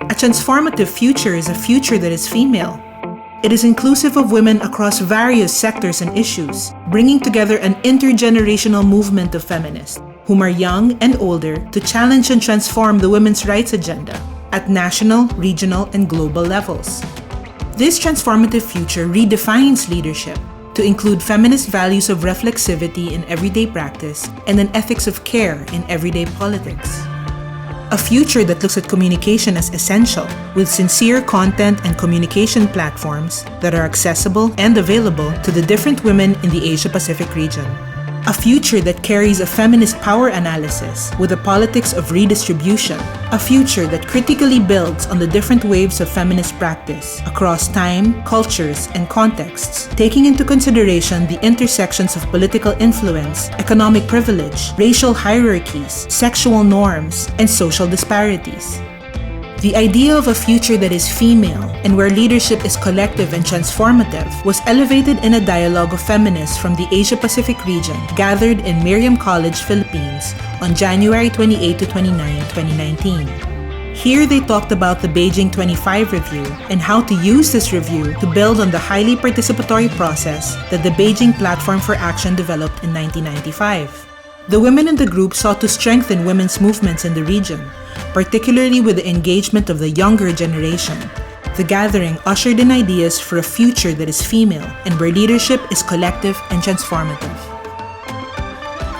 A transformative future is a future that is female. It is inclusive of women across various sectors and issues, bringing together an intergenerational movement of feminists, whom are young and older, to challenge and transform the women's rights agenda at national, regional, and global levels. This transformative future redefines leadership to include feminist values of reflexivity in everyday practice and an ethics of care in everyday politics. A future that looks at communication as essential, with sincere content and communication platforms that are accessible and available to the different women in the Asia-Pacific region. A future that carries a feminist power analysis with a politics of redistribution. A future that critically builds on the different waves of feminist practice across time, cultures, and contexts, taking into consideration the intersections of political influence, economic privilege, racial hierarchies, sexual norms, and social disparities. The idea of a future that is female and where leadership is collective and transformative was elevated in a dialogue of feminists from the Asia-Pacific region gathered in Miriam College, Philippines on January 28 to 29, 2019. Here they talked about the Beijing 25 review and how to use this review to build on the highly participatory process that the Beijing Platform for Action developed in 1995. The women in the group sought to strengthen women's movements in the region, particularly with the engagement of the younger generation. The gathering ushered in ideas for a future that is female and where leadership is collective and transformative.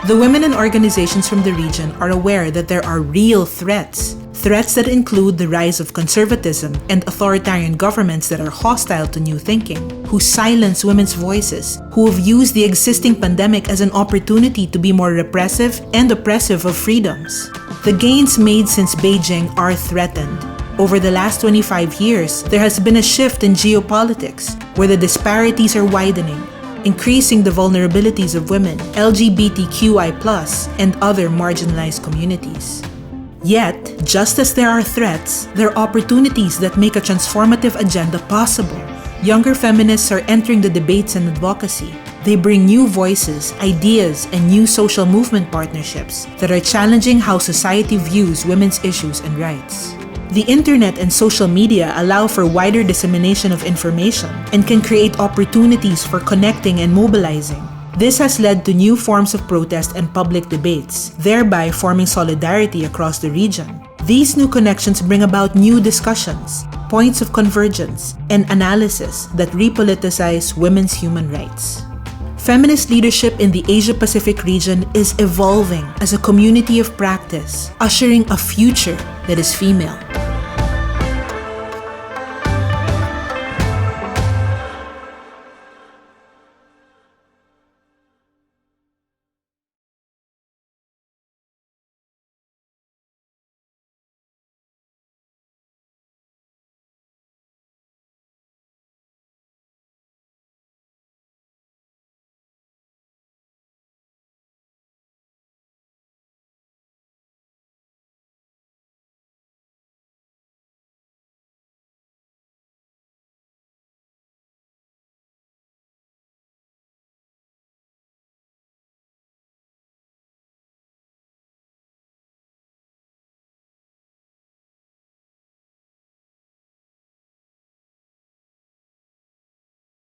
The women and organizations from the region are aware that there are real threats that include the rise of conservatism and authoritarian governments that are hostile to new thinking, who silence women's voices, who have used the existing pandemic as an opportunity to be more repressive and oppressive of freedoms. The gains made since Beijing are threatened. Over the last 25 years, there has been a shift in geopolitics, where the disparities are widening, increasing the vulnerabilities of women, LGBTQI+, and other marginalized communities. Yet, just as there are threats, there are opportunities that make a transformative agenda possible. Younger feminists are entering the debates and advocacy. They bring new voices, ideas, and new social movement partnerships that are challenging how society views women's issues and rights. The internet and social media allow for wider dissemination of information and can create opportunities for connecting and mobilizing. This has led to new forms of protest and public debates, thereby forming solidarity across the region. These new connections bring about new discussions, points of convergence, and analysis that repoliticize women's human rights. Feminist leadership in the Asia-Pacific region is evolving as a community of practice, ushering a future that is female.